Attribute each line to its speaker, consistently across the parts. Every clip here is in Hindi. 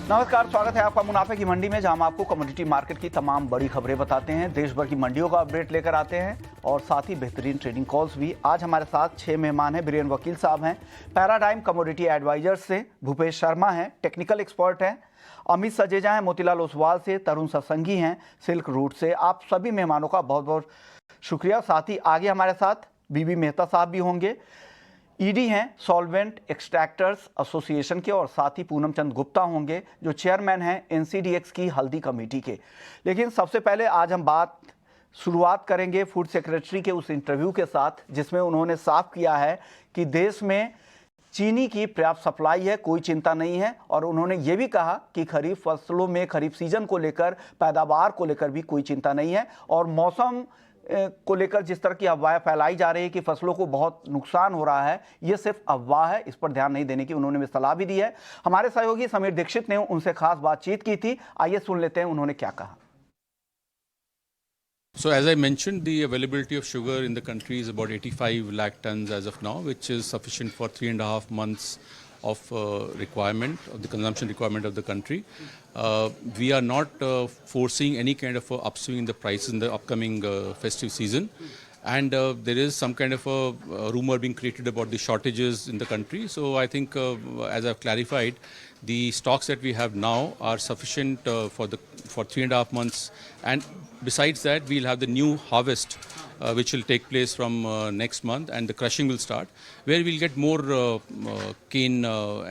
Speaker 1: नमस्कार, स्वागत है आपका मुनाफे की मंडी में, जहां हम आपको कमोडिटी मार्केट की तमाम बड़ी खबरें बताते हैं, देश भर की मंडियों का अपडेट लेकर आते हैं और साथ ही बेहतरीन ट्रेडिंग कॉल्स भी। आज हमारे साथ 6 मेहमान हैं। बीरेन वकील साहब हैं, पैराडाइम कमोडिटी एडवाइजर्स से। भूपेश शर्मा हैं, टेक्निकल एक्सपर्ट हैं। अमित सजेजा हैं, मोतीलाल ओसवाल से। तरुण सत्संगी हैं, सिल्क रूट से। आप सभी मेहमानों का बहुत बहुत शुक्रिया। साथ ही आगे हमारे साथ बीबी मेहता साहब भी होंगे, ईडी हैं, सॉल्वेंट एक्सट्रैक्टर्स एसोसिएशन के, और साथ ही पूनम चंद गुप्ता होंगे जो चेयरमैन हैं एनसीडीएक्स की हल्दी कमेटी के। लेकिन सबसे पहले आज हम शुरुआत करेंगे फूड सेक्रेटरी के उस इंटरव्यू के साथ जिसमें उन्होंने साफ किया है कि देश में चीनी की पर्याप्त सप्लाई है, कोई चिंता नहीं है। और उन्होंने ये भी कहा कि खरीफ फसलों में खरीफ सीजन को लेकर, पैदावार को लेकर भी कोई चिंता नहीं है। और मौसम को लेकर जिस तरह की अफवाहें फैलाई जा रही है कि फसलों को बहुत नुकसान हो रहा है, ये सिर्फ अफवाह है, इस पर ध्यान नहीं देने की उन्होंने भी सलाह भी दी है। हमारे सहयोगी समीर दीक्षित ने उनसे खास बातचीत की थी, आइए सुन लेते हैं उन्होंने क्या कहा।
Speaker 2: So as I mentioned, the availability of sugar in the country is about 85 lakh tons as of now, which is sufficient for 3.5 months of requirement, of the consumption requirement of the country. We are not foreseeing any kind of upswing in the prices in the upcoming festive season. And there is some kind of a rumor being created about the shortages in the country. So I think, as I've clarified, the stocks that we have now are sufficient for 3.5 months. And besides that, we'll have the new harvest, which will take place from next month, and the crushing will start, where we'll get more cane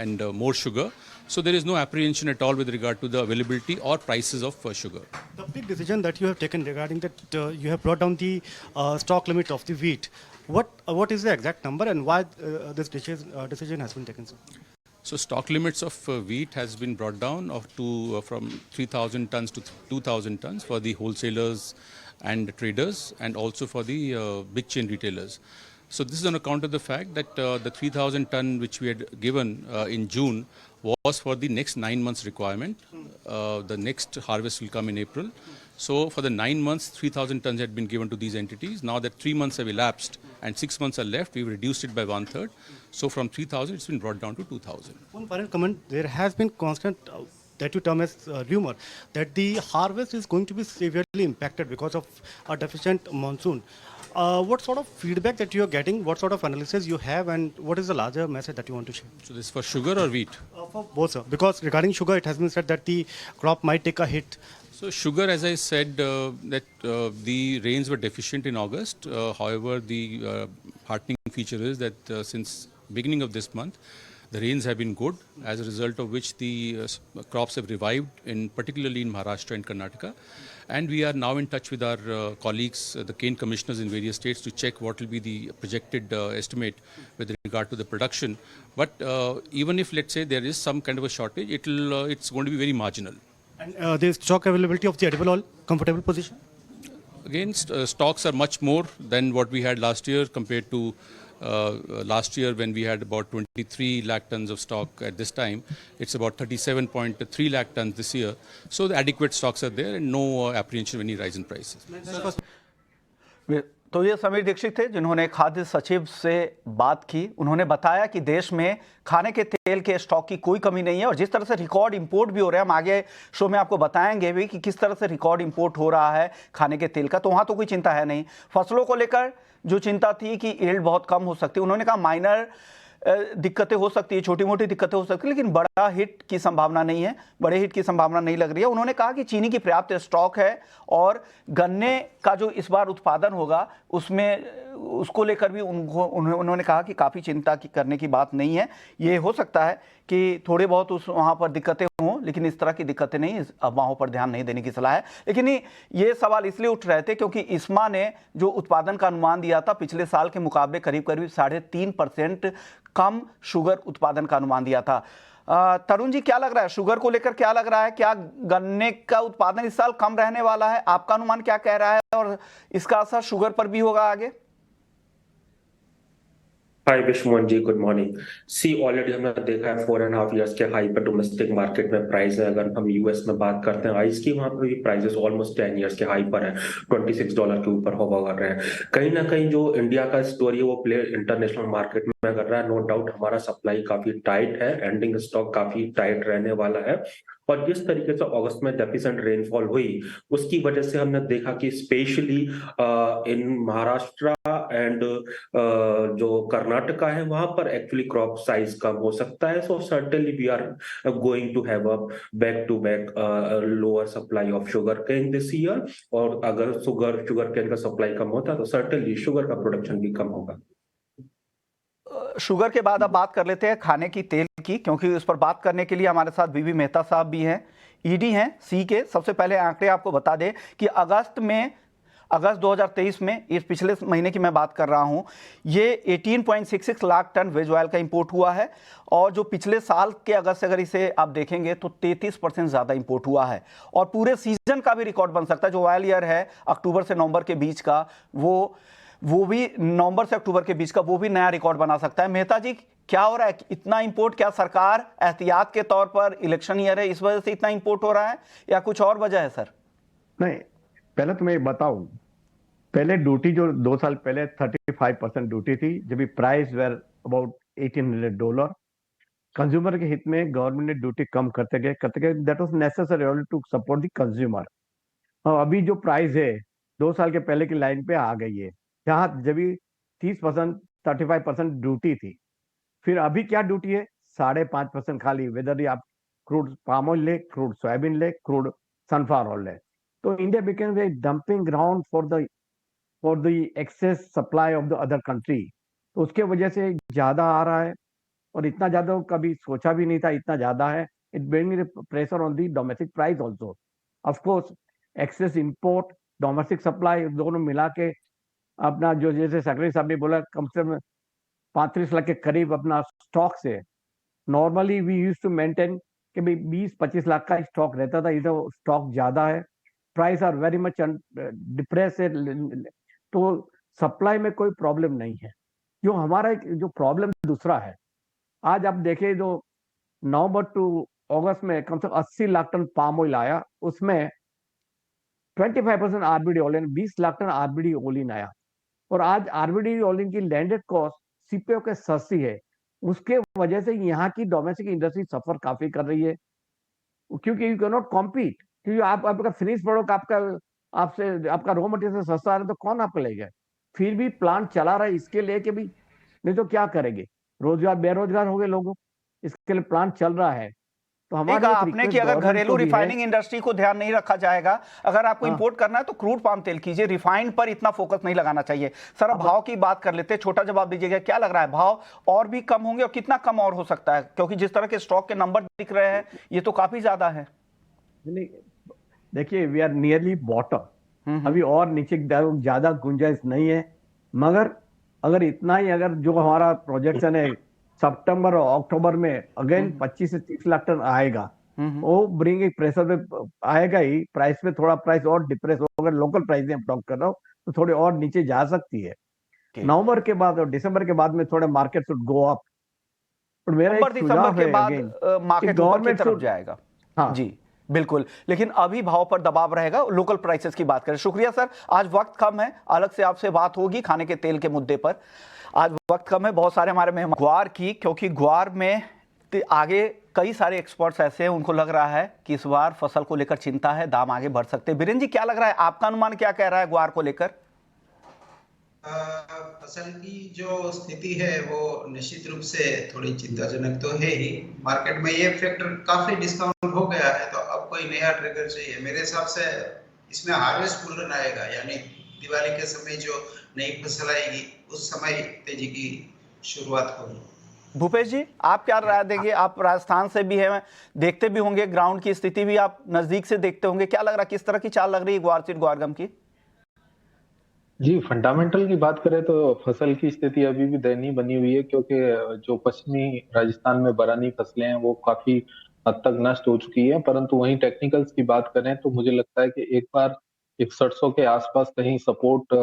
Speaker 2: and more sugar. So there is no apprehension at all with regard to the availability or prices of sugar.
Speaker 3: The big decision that you have taken regarding that, you have brought down the stock limit of the wheat. What is the exact number, and why this decision has been taken, sir?
Speaker 2: So stock limits of wheat has been brought down from 3,000 tons to 2,000 tons for the wholesalers and traders, and also for the big chain retailers. So this is on account of the fact that the 3,000 ton which we had given in June was for the next 9 months requirement. The next harvest will come in April. So for the 9 months, 3,000 tons had been given to these entities. Now that 3 months have elapsed and 6 months are left, we've reduced it by 1/3. So from 3,000, it's been brought down to 2,000.
Speaker 3: One final comment, there has been constant that you term as rumor that the harvest is going to be severely impacted because of a deficient monsoon. What sort of feedback that you are getting, what sort of analysis you have, and what is the larger message that you want to share?
Speaker 2: So this is for sugar or wheat?
Speaker 3: For both, sir. Because regarding sugar, it has been said that the crop might take a hit.
Speaker 2: So sugar, as I said, that the rains were deficient in August. However, the heartening feature is that since beginning of this month, the rains have been good, as a result of which the crops have revived, particularly in Maharashtra and Karnataka. And we are now in touch with our colleagues, the cane commissioners in various states, to check what will be the projected estimate with regard to the production. But even if, let's say, there is some kind of a shortage, it's going to be very marginal.
Speaker 3: And the stock availability of the edible oil, comfortable position?
Speaker 2: Again, stocks are much more than what we had last year compared to last year, when we had about 23 lakh tons of stock at this time. It's about 37.3 lakh tons this year. So the adequate stocks are there and no apprehension of any rise in prices.
Speaker 1: तो ये समीर दीक्षित थे जिन्होंने खाद्य सचिव से बात की। उन्होंने बताया कि देश में खाने के तेल के स्टॉक की कोई कमी नहीं है, और जिस तरह से रिकॉर्ड इंपोर्ट भी हो रहा है, हम आगे शो में आपको बताएंगे भी कि किस तरह से रिकॉर्ड इंपोर्ट हो रहा है खाने के तेल का, तो वहाँ तो कोई चिंता है नहीं। फसलों को लेकर जो चिंता थी कि यील्ड बहुत कम हो सकती है, उन्होंने कहा माइनर दिक्कतें हो सकती है, छोटी मोटी दिक्कतें हो सकती है, लेकिन बड़ा हिट की संभावना नहीं है, बड़े हिट की संभावना नहीं लग रही है। उन्होंने कहा कि चीनी की पर्याप्त स्टॉक है, और गन्ने का जो इस बार उत्पादन होगा उसको लेकर भी उन्होंने कहा कि काफ़ी चिंता करने की बात नहीं है। ये हो सकता है कि थोड़े बहुत वहाँ पर दिक्कतें हों, लेकिन इस तरह की दिक्कतें नहीं, अफवाहों पर ध्यान नहीं देने की सलाह है। लेकिन ये सवाल इसलिए उठ रहे थे क्योंकि इस्मा ने जो उत्पादन का अनुमान दिया था, पिछले साल के मुकाबले करीब 3.5% कम शुगर उत्पादन का अनुमान दिया था। तरुण जी, क्या लग रहा है, शुगर को लेकर क्या लग रहा है? क्या गन्ने का उत्पादन इस साल कम रहने वाला है? आपका अनुमान क्या कह रहा है, और इसका असर शुगर पर भी होगा आगे?
Speaker 4: हाय विश्वमोहन जी, गुड मॉर्निंग। ऑलरेडी हमने देखा है 4.5 इयर्स के हाई पर डोमेस्टिक मार्केट में प्राइस है। अगर हम यूएस में बात करते हैं आइस की, वहां पर भी प्राइसेस ऑलमोस्ट 10 इयर्स के हाई पर है, $26 के ऊपर होगा कर रहे हैं। कहीं ना कहीं जो इंडिया का स्टोरी है वो प्ले इंटरनेशनल मार्केट में कर रहा है। नो डाउट हमारा सप्लाई काफी टाइट है, एंडिंग स्टॉक काफी टाइट रहने वाला है, और जिस तरीके से अगस्त में डेफिसिएंट रेनफॉल हुई, उसकी वजह से हमने देखा कि स्पेशली इन महाराष्ट्र एंड जो कर्नाटका है वहां पर एक्चुअली क्रॉप साइज कम हो सकता है। So certainly we are going to have a back to back lower supply of sugarcane this year. और अगर शुगर केन का सप्लाई कम होता है तो सर्टेनली शुगर का प्रोडक्शन भी कम होगा।
Speaker 1: शुगर के बाद अब बात कर लेते हैं खाने की तेल की, क्योंकि उस पर बात करने के लिए हमारे साथ बीबी मेहता साहब भी हैं, ईडी हैं सी के। सबसे पहले आंकड़े आपको बता दें कि अगस्त 2023 में, इस पिछले महीने की मैं बात कर रहा हूं, ये 18.66 लाख टन वेज ऑयल का इंपोर्ट हुआ है। और जो पिछले साल के अगस्त से अगर इसे आप देखेंगे तो 33% ज़्यादा इंपोर्ट हुआ है। और पूरे सीजन का भी रिकॉर्ड बन सकता है। जो ऑयल ईयर है अक्टूबर से नवंबर के बीच का, वो भी नवंबर से अक्टूबर के बीच का, वो भी नया रिकॉर्ड बना सकता है। मेहता जी, क्या हो रहा है? इतना इंपोर्ट, क्या सरकार एहतियात के तौर पर, इलेक्शन ईयर है इस वजह से इतना इंपोर्ट हो रहा है या कुछ और वजह है सर?
Speaker 5: नहीं, पहले तो मैं बताऊं, पहले ड्यूटी जो 2 साल पहले 35% ड्यूटी थी, जब भी प्राइस वेर अबाउट $1800, कंज्यूमर के हित में गवर्नमेंट ने ड्यूटी कम करते गए। That was necessary to support the consumer. और अभी जो प्राइस है 2 साल के पहले की लाइन पे आ गई है, जहां जब भी 30%, 35% ड्यूटी थी। फिर अभी क्या ड्यूटी है? 5.5% खाली, वेदर आप क्रूड पाम ऑयल ले, क्रूड सोयाबीन ले, क्रूड सनफ्लावर ऑयल ले। तो India became a dumping ground for the excess supply of the other country. तो उसके वजह से ज्यादा आ रहा है, और इतना ज्यादा कभी सोचा भी नहीं था, इतना ज्यादा है। It bring pressure on the domestic price also. Of course excess import, domestic supply दोनों मिला के अपना, जो जैसे सेक्रेटरी साहब ने बोला, कम से कम 35 लाख के करीब अपना स्टॉक से। Normally we use to maintain कि भाई 20-25 लाख का स्टॉक रहता था, इधर स्टॉक ज्यादा है, price are very much depress है। तो सप्लाई में कोई प्रॉब्लम नहीं है। जो हमारा जो प्रॉब्लम दूसरा है, आज आप देखें जो नवंबर टू अगस्त में कम से कम 80 लाख टन पाम ऑयल आया, उसमें 25% RBD olein, 20 lakh ton RBD olein आया। और आज आरबीडी ओलिन की लैंडेड कॉस्ट सीपीओ के सस्ती है। उसके वजह से यहाँ की डोमेस्टिक इंडस्ट्री सफर काफी कर रही है, क्योंकि यू कैन नॉट कॉम्पीट। क्योंकि आपका फिनिश प्रोडक्ट आपका रॉ मटेरियल से सस्ता आ रहा है, तो कौन आपको लेगा? फिर भी प्लांट चला रहा है इसके लिए कि भी, नहीं तो क्या करेंगे? रोजगार, बेरोजगार हो गए लोगों, इसके लिए प्लांट चल रहा है। तो
Speaker 1: नहीं कहा आपने कि अगर घरेलू रिफाइनिंग इंडस्ट्री को ध्यान नहीं रखा जाएगा, अगर आपको इंपोर्ट करना है तो क्रूड पाम तेल कीजिए, रिफाइंड पर इतना फोकस नहीं लगाना चाहिए। सर, अब भाव की बात कर लेते हैं, छोटा जवाब दीजिएगा, क्या लग रहा है भाव और भी कम होंगे और कितना कम और हो सकता है? क्योंकि जिस तरह के स्टॉक के नंबर दिख रहे हैं ये तो काफी ज्यादा है।
Speaker 5: देखिए, वी आर नियरली बॉटम, अभी और नीचे ज्यादा गुंजाइश नहीं है। मगर अगर इतना ही, अगर जो हमारा प्रोजेक्शन है सितंबर और अक्टूबर में अगेन 25 से 30 लाख टन आएगा, वो ब्रिंग एक प्रेशर पे आएगा ही। प्राइस पे थोड़ा प्राइस और डिप्रेस होगा, लोकल प्राइस में टॉक कर रहा हूँ, तो थोड़ी और नीचे जा सकती है। नवंबर के बाद और दिसंबर के बाद में थोड़ा मार्केट शुड गो अप। पर मेरा एक सुझाव है अगेन,
Speaker 1: मार्केट ऊपर की तरफ जाएगा। हाँ जी, बिल्कुल, लेकिन अभी भाव पर दबाव रहेगा। लोकल प्राइसेस की बात करें। शुक्रिया सर, आज वक्त कम है, अलग से आपसे बात होगी खाने के तेल के मुद्दे पर। आज वक्त कम है, बहुत सारे हमारे मेहमान ग्वार की, क्योंकि ग्वार में आगे कई सारे एक्सपर्ट्स ऐसे हैं, उनको लग रहा है कि इस बार फसल को लेकर चिंता है, दाम आगे बढ़ सकते हैं। बीरेन जी, क्या लग रहा है, आपका अनुमान क्या कह रहा है ग्वार को लेकर?
Speaker 6: फसल की जो स्थिति है वो निश्चित रूप से थोड़ी चिंताजनक तो है ही। मार्केट में ये फैक्टर काफी डिस्काउंट हो गया है, तो अब कोई नया ट्रिगर चाहिए। मेरे हिसाब से इसमें हार्वेस्ट बुल रन आएगा, यानी दिवाली के समय जो नई फसल आएगी उस समय तेजी की शुरुआत होगी।
Speaker 1: भूपेश जी, आप क्या राय देंगे? आप राजस्थान से भी हैं, देखते भी होंगे, ग्राउंड की स्थिति भी आप नजदीक से देखते होंगे। क्या लग रहा है, किस तरह की चाल लग रही है ग्वार सीड ग्वारगम की?
Speaker 7: जी, फंडामेंटल की बात करें तो फसल की स्थिति अभी भी दयनीय बनी हुई है, क्योंकि जो पश्चिमी राजस्थान में बरानी फसलें हैं वो काफी हद तक नष्ट हो चुकी है। परंतु वहीं टेक्निकल्स की बात करें तो मुझे लगता है कि एक बार 6100 के आसपास कहीं सपोर्ट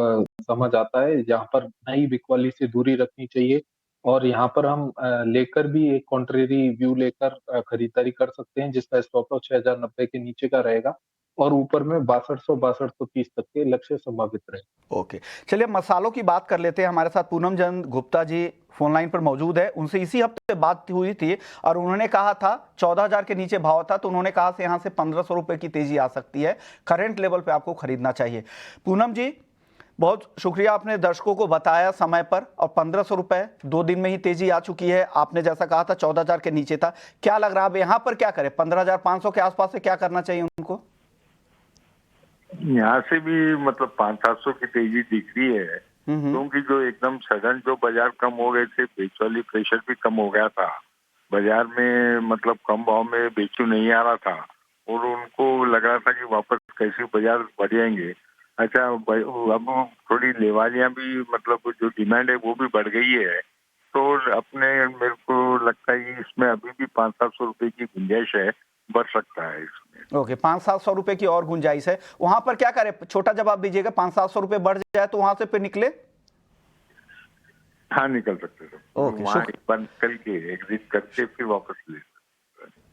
Speaker 7: समझ आता है, जहां पर नई बिकवाली से दूरी रखनी चाहिए। और यहाँ पर हम लेकर भी एक कॉन्ट्रेरी व्यू लेकर खरीदारी कर सकते हैं, जिसका स्टॉप लॉस 6090 के नीचे का रहेगा। और ऊपर में 6230 तक के लक्ष्य संभावित रहे।
Speaker 1: ओके, चलिए मसालों की बात कर लेते हैं। हमारे साथ पूनम चंद गुप्ता जी फोन लाइन पर मौजूद है। उनसे इसी हफ्ते बात हुई थी और उन्होंने कहा था 14,000 के नीचे भाव था, तो उन्होंने कहा से यहाँ से 1,500 रुपए की तेजी आ सकती है, करंट लेवल पे आपको खरीदना चाहिए। पूनम जी, बहुत शुक्रिया, आपने दर्शकों को बताया समय पर, और 1,500 रुपए 2 दिन में ही तेजी आ चुकी है। आपने जैसा कहा था 14,000 के नीचे था, क्या लग रहा है अब यहाँ पर क्या करें? 15,500 के आसपास से क्या करना चाहिए उनको?
Speaker 8: यहाँ से भी मतलब 500-700 की तेजी दिख रही है, क्योंकि जो एकदम सडन जो बाजार कम हो गए थे, बेचवाली प्रेशर भी कम हो गया था, बाजार में मतलब कम भाव में बेचू नहीं आ रहा था और उनको लग रहा था कि वापस कैसे बाजार बढ़ जाएंगे। अच्छा, अब थोड़ी लेवालियां भी मतलब जो डिमांड है वो भी बढ़ गई है, तो अपने मेरे को लगता है कि इसमें अभी भी 500-700 रुपए की गुंजाइश है, बढ़ सकता है इसमें।
Speaker 1: ओके, 500-700 रुपए की और गुंजाइश है। वहां पर क्या करें? छोटा जवाब दीजिएगा। 500-700 रुपए बढ़ जाए तो वहां से फिर निकले?
Speaker 8: हाँ, निकल सकते थे।
Speaker 1: ओके,
Speaker 8: वहाँ एक बार निकल के एग्जिट करके फिर वापस ले।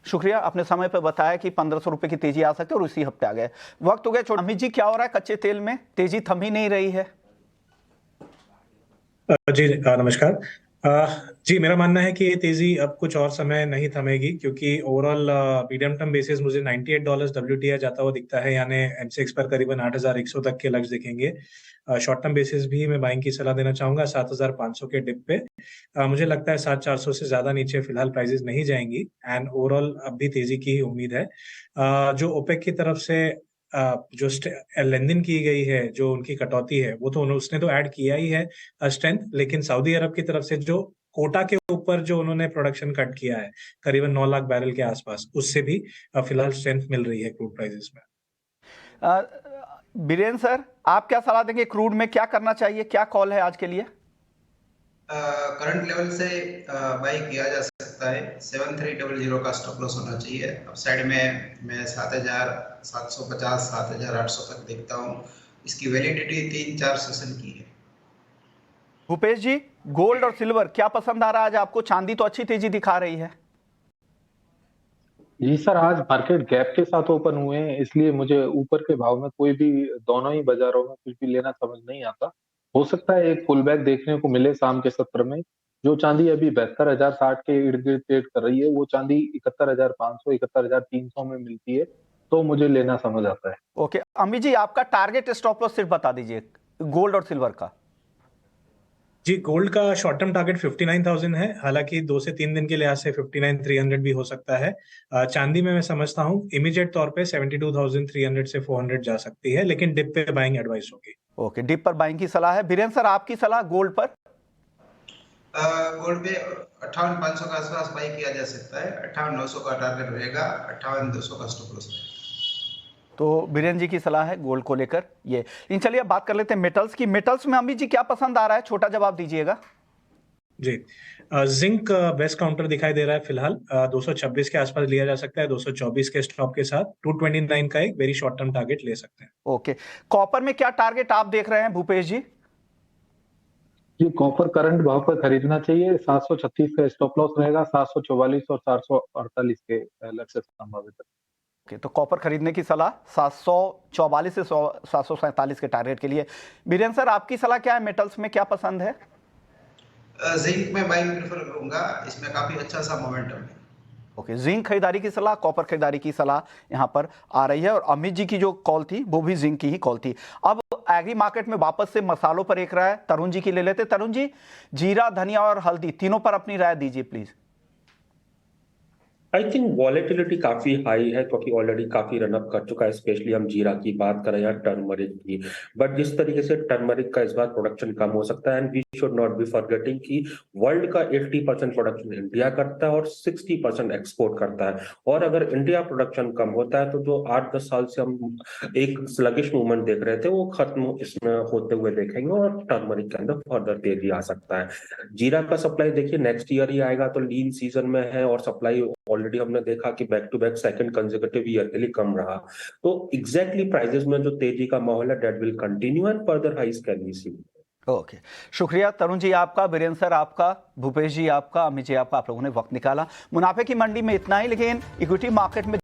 Speaker 1: शुक्रिया, आपने समय पर बताया कि 1,500 रुपए की तेजी आ सकती है और इसी हफ्ते आ गए। वक्त हो गया। अमित जी, क्या हो रहा है कच्चे तेल में? तेजी थम ही नहीं रही है।
Speaker 9: जी नमस्कार। जी, मेरा मानना है कि ये तेजी अब कुछ और समय नहीं थमेगी, क्योंकि ओवरऑल मीडियम टर्म बेसिस मुझे $98 WTI जाता हुआ दिखता है, यानी एमसीएक्स पर करीबन 8,100 तक के लक्ष्य दिखेंगे। शॉर्ट टर्म बेसिस भी मैं बाइंग की सलाह देना चाहूंगा 7,500 के डिप पे। मुझे लगता है 7,400 से ज्यादा नीचे फिलहाल प्राइसेस नहीं जाएंगी एंड ओवरऑल अब भी तेजी की ही उम्मीद है। जो ओपेक की तरफ से जो लेनदेन की गई है, जो उनकी कटौती है, वो तो उसने तो ऐड किया ही है स्ट्रेंथ, लेकिन सऊदी अरब की तरफ से जो कोटा के ऊपर जो उन्होंने प्रोडक्शन कट किया है करीबन 9 लाख बैरल के आसपास, उससे भी फिलहाल स्ट्रेंथ मिल रही है क्रूड प्राइसेस में।
Speaker 1: बीरेन सर, आप क्या सलाह देंगे? क्रूड में क्या करना चाहिए, क्या कॉल है आज के लिए?
Speaker 6: करंट लेवल से बाई किया जा सकता है। 7300 का स्टॉप लॉस होना चाहिए। अब साइड में मैं 7,750 7,800 तक देखता हूँ। इसकी वैलिडिटी 3-4 सेशन की है।
Speaker 1: भूपेश जी, गोल्ड और सिल्वर क्या पसंद आ रहा है आज आपको? चांदी तो अच्छी तेजी दिखा रही है।
Speaker 7: जी सर, आज मार्केट गैप के साथ ओपन हुए हैं, इसलिए मुझे ऊपर के भाव में कोई भी दोनों ही बाजारों में कुछ भी लेना समझ नहीं आता। हो सकता है एक पुल बैक देखने को मिले शाम के सत्र में। जो चांदी अभी 72,060 के इर्द गिर्द ट्रेड कर रही है, वो चांदी 71,500 71,300 में मिलती है, तो मुझे लेना समझ आता है।
Speaker 1: ओके, अमित जी, आपका टारगेट स्टॉप लॉस सिर्फ बता दीजिए गोल्ड और सिल्वर का।
Speaker 9: जी, गोल्ड का शॉर्ट टर्म टारगेट 59,000 है, हालांकि 2 से 3 दिन के लिहाज से 59,300 भी हो सकता है। चांदी में मैं समझता हूँ इमीडिएट तौर पे 72,300 से 400 जा सकती है, लेकिन डिप पे बाइंग एडवाइस होगी।
Speaker 1: ओके, डिप पर बाइंग की सलाह है। बीरेन सर, आपकी सलाह गोल्ड पर?
Speaker 6: गोल्ड पे 58,500 के आसपास बाई किया जा सकता है। 58,900 का टारगेट रहेगा, 58,200 का स्टॉप लॉस रहेगा।
Speaker 1: तो बीरेन जी की सलाह है गोल्ड को लेकर ये। इन चलिए अब बात कर लेते हैं मेटल्स की। मेटल्स में अमित जी क्या पसंद आ रहा है? छोटा जवाब दीजिएगा।
Speaker 9: जी, जिंक बेस्ट काउंटर दिखाई दे रहा है फिलहाल। 226 के आसपास लिया जा सकता है, 224 के स्टॉप के साथ 229 का एक वेरी शॉर्ट टर्म टारगेट ले सकते हैं।
Speaker 1: ओके, कॉपर में क्या टारगेट आप देख रहे हैं भूपेश जी?
Speaker 7: जी, कॉपर करंट भाव पर खरीदना चाहिए। 736 का स्टॉप लॉस रहेगा, 744 और 448 के लक्ष्य संभावित है।
Speaker 1: ओके, तो कॉपर खरीदने की सलाह 744 से 747 के टारगेट के लिए। बीरेन सर, आपकी सलाह क्या है? मेटल्स में क्या पसंद है?
Speaker 6: जिंक में बाइंग प्रेफर करूंगा, इसमें काफी अच्छा सा मोमेंटम है।
Speaker 1: ओके, जिंक खरीदारी की सलाह, कॉपर खरीदारी की सलाह यहां पर आ रही है। और अमित जी की जो कॉल थी वो भी जिंक की ही कॉल थी। अब एग्री मार्केट में वापस से मसालों पर एक राय तरुण जी की ले लेते। तरुण जी, जीरा, धनिया और हल्दी तीनों पर अपनी राय दीजिए प्लीज।
Speaker 4: आई थिंक वॉलेटिलिटी काफी हाई है, क्योंकि ऑलरेडी काफी रनअप कर चुका है। स्पेशली हम जीरा की बात करें या टर्मरिक की, बट जिस तरीके से टर्मरिक का इस बार प्रोडक्शन कम हो सकता है, and we should not be forgetting कि वर्ल्ड का 80% प्रोडक्शन इंडिया करता है और 60% एक्सपोर्ट करता है। और अगर इंडिया प्रोडक्शन कम होता है तो जो 8-10 साल से हम एक स्लगिश मूवमेंट देख रहे थे वो खत्म इसमें होते हुए देखेंगे और टर्मरिक के अंदर फर्दर तेजी आ सकता है। जीरा का सप्लाई देखिए नेक्स्ट ईयर ही आएगा, तो लीन सीजन में है और सप्लाई ऑलरेडी हमने देखा कि back to back second consecutive year के लिए कम रहा। तो एग्जैक्टली प्राइसेस में जो तेजी का माहौल है that will continue and further highs can be seen.
Speaker 1: Okay, शुक्रिया तरुण जी आपका, बीरेन सर आपका, भूपेश जी आपका, अमित जी आपका। आप लोगों ने वक्त निकाला। मुनाफे की मंडी में इतना ही, लेकिन इक्विटी मार्केट में